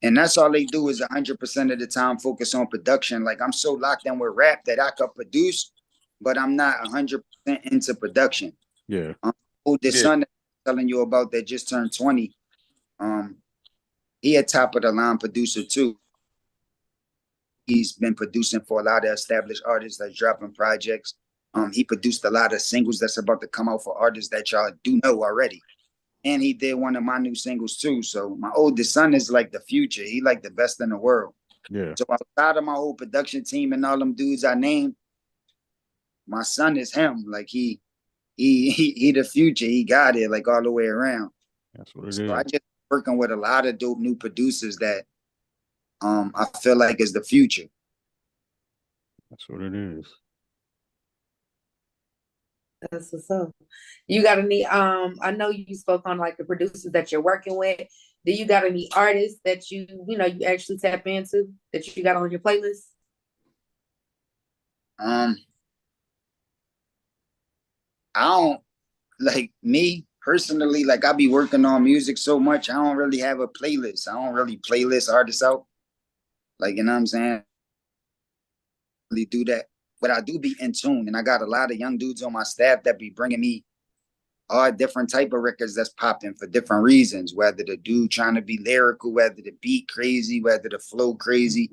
And that's all they do is 100% of the time focus on production. Like I'm so locked in with rap that I could produce, but I'm not 100% into production. Yeah. Oldest son that I'm telling you about that just turned 20, he a top of the line producer too. He's been producing for a lot of established artists that's dropping projects. He produced a lot of singles that's about to come out for artists that y'all do know already. And he did one of my new singles too. So my oldest son is like the future. He like the best in the world. Yeah. So outside of my whole production team and all them dudes I named, my son is him. Like he the future. He got it like all the way around. That's what it is. So I just working with a lot of dope new producers that I feel like is the future. That's what it is. That's what's up. You got any I know you spoke on like the producers that you're working with. Do you got any artists that you actually tap into that you got on your playlist? I don't, like me personally, like I be working on music so much, I don't really have a playlist. I don't really playlist artists out. Like, you know what I'm saying? Really do that. But I do be in tune, and I got a lot of young dudes on my staff that be bringing me all different type of records that's popping for different reasons, whether the dude trying to be lyrical, whether the beat crazy, whether the flow crazy,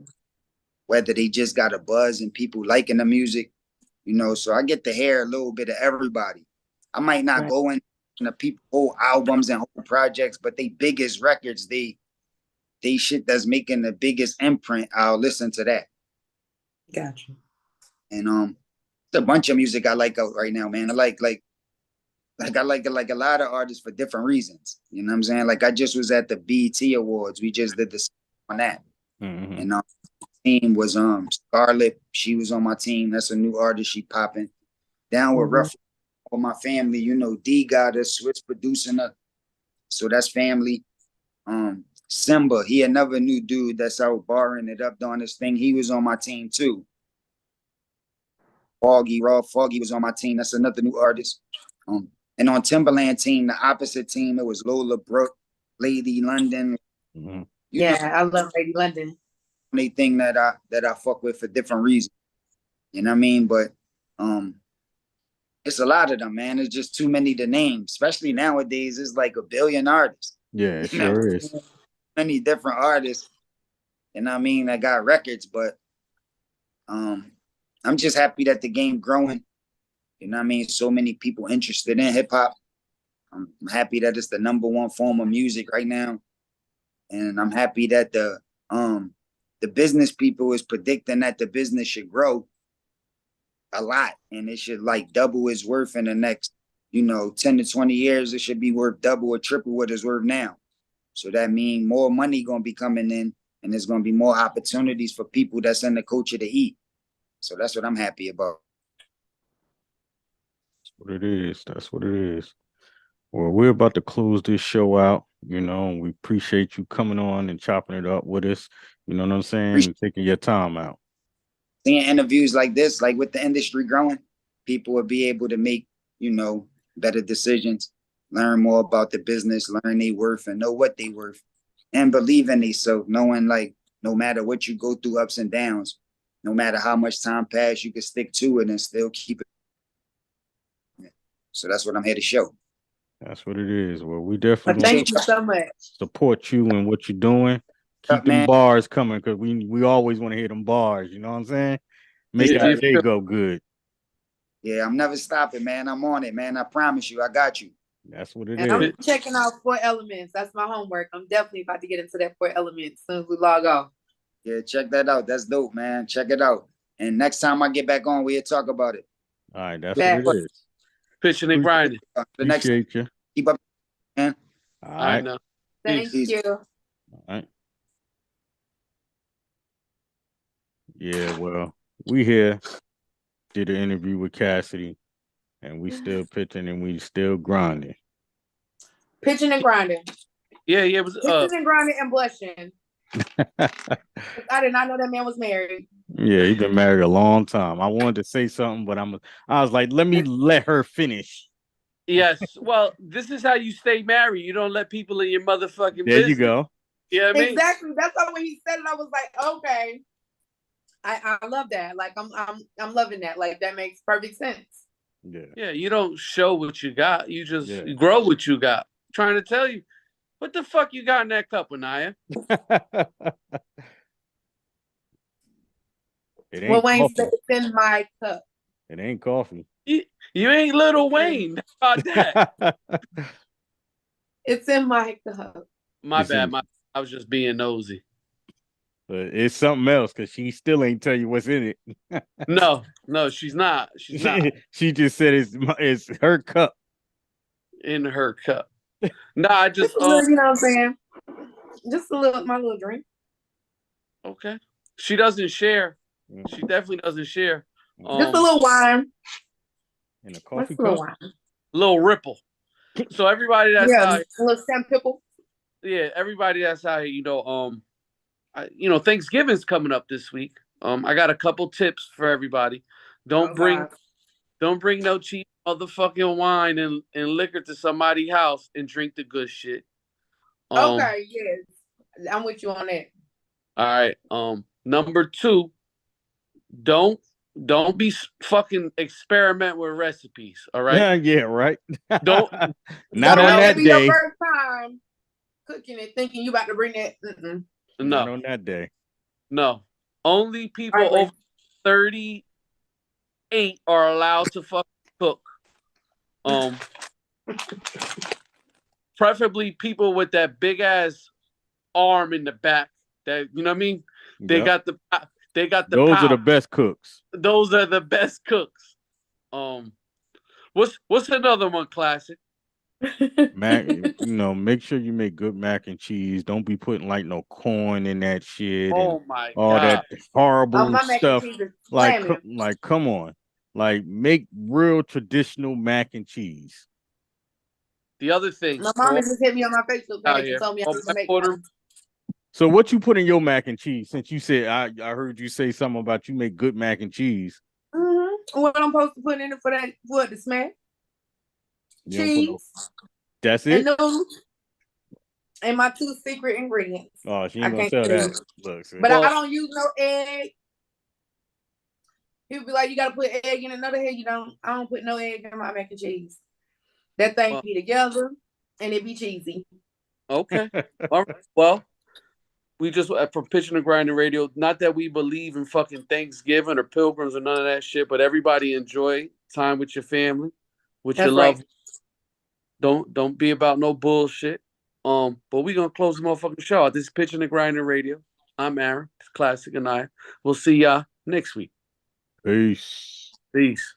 whether they just got a buzz and people liking the music, you know. So I get to hear a little bit of everybody. I might not go in the people whole albums and whole projects, but they biggest records, they shit that's making the biggest imprint, I'll listen to that. Gotcha. And it's a bunch of music I like out right now, man. I like a lot of artists for different reasons. You know what I'm saying? Like I just was at the BET Awards. We just did this on that. Mm-hmm. And team was Scarlett. She was on my team. That's a new artist. She popping. Down with Rough with my family. You know, D got us, Switch producing her. So that's family. Simba, he another new dude that's out barring it up doing this thing. He was on my team too. Foggy was on my team. That's another new artist. And on Timberland team, the opposite team, it was Lola Brooke, Lady London. Mm-hmm. Yeah, I love Lady London. Anything that I fuck with for different reasons. You know what I mean? But it's a lot of them, man. It's just too many to name. Especially nowadays, it's like a billion artists. Yeah, it sure is. Many different artists. You know what I mean? That got records, but I'm just happy that the game growing. You know what I mean? So many people interested in hip hop. I'm happy that it's the #1 form of music right now. And I'm happy that the business people is predicting that the business should grow a lot and it should like double its worth in the next, 10 to 20 years. It should be worth double or triple what it's worth now. So that means more money gonna be coming in and there's gonna be more opportunities for people that's in the culture to eat. So that's what I'm happy about. That's what it is. That's what it is. Well, we're about to close this show out. We appreciate you coming on and chopping it up with us. You know what I'm saying? And taking your time out. Seeing interviews like this, like with the industry growing, people will be able to make, better decisions. learn more about the business, learn their worth, and know what they worth, and believe in themselves, knowing like no matter what you go through, ups and downs, no matter how much time pass, you can stick to it and still keep it. So that's what I'm here to show. That's what it is. Well, we definitely thank you so much. Support you and what you're doing. Keep them bars coming because we always want to hear them bars. You know what I'm saying? Make our day go good. Yeah, I'm never stopping, man. I'm on it, man. I promise you, I got you. That's what it is. I'm checking out 4 Elements. That's my homework. I'm definitely about to get into that 4 Elements as soon as we log off. Yeah, check that out. That's dope, man. Check it out. And next time I get back on, we'll talk about it. All right, that's what it is. Pitching and grinding. Appreciate you. Keep up, man. All right. Thank you. All right. Yeah, well, we here did an interview with Cassidy, and we still pitching and we still grinding. Pitching and grinding. Yeah, it was pitching and grinding and blushing. I did not know that man was married. Yeah, he's been married a long time. I wanted to say something, but I was like, let her finish. Yes. Well, this is how you stay married. You don't let people in your motherfucking business. You go. Yeah, you know exactly. That's why when he said it, I was like, okay. I love that. Like I'm loving that. Like that makes perfect sense. Yeah. Yeah, you don't show what you got. You just grow what you got. I'm trying to tell you. What the fuck you got in that cup, Anaya? Well, Wayne said it's in my cup. It ain't coffee. You ain't Little Wayne. How about that? It's in my cup. My bad. I was just being nosy. But it's something else because she still ain't tell you what's in it. No, she's not. She's not. She just said it's her cup. In her cup. No, I just you know what I'm saying? Just my little drink. Okay. She doesn't share. She definitely doesn't share. Just a little wine. In a coffee cup? Little ripple. So everybody that's out here, a little Sam Pickle. Yeah, everybody that's out here, Thanksgiving's coming up this week. I got a couple tips for everybody. Don't bring no cheap motherfucking wine and liquor to somebody's house and drink the good shit. Okay, yes. I'm with you on that. All right. Number 2, don't be fucking experiment with recipes. All right. Yeah, right. Don't not on that day. Your first time cooking and thinking you about to bring that. No, not on that day. No, only people over 38 are allowed to fucking cook. Preferably people with that big ass arm in the back. That you know what I mean. They got the. Those power. are the best cooks. Those are the best cooks. What's another one? Klassik. Make sure you make good mac and cheese. Don't be putting like no corn in that shit. Oh my all God. That horrible stuff. Like, come on. Like, make real traditional mac and cheese. The other thing. My mom just hit me on my Facebook page and told me I was to make one. So what you put in your mac and cheese? Since you said I heard you say something about you make good mac and cheese. Mm-hmm. What I'm supposed to put in it for the smack? Cheese. That's it. And noodles. And my 2 secret ingredients. Oh, she ain't gonna tell that. Look, but I don't use no egg. He'll be like, you gotta put egg in another head. I don't put no egg in my mac and cheese. That thing be together and it be cheesy. Okay. All right. Well, we just from Pitchin Grindnin Radio. Not that we believe in fucking Thanksgiving or pilgrims or none of that shit, but everybody enjoy time with your family, with your love. Right. Don't be about no bullshit. But we gonna close the motherfucking show out. This is Pitchin Grindnin Radio. I'm Aaron. It's Klassik and I. We'll see y'all next week. Peace. Peace.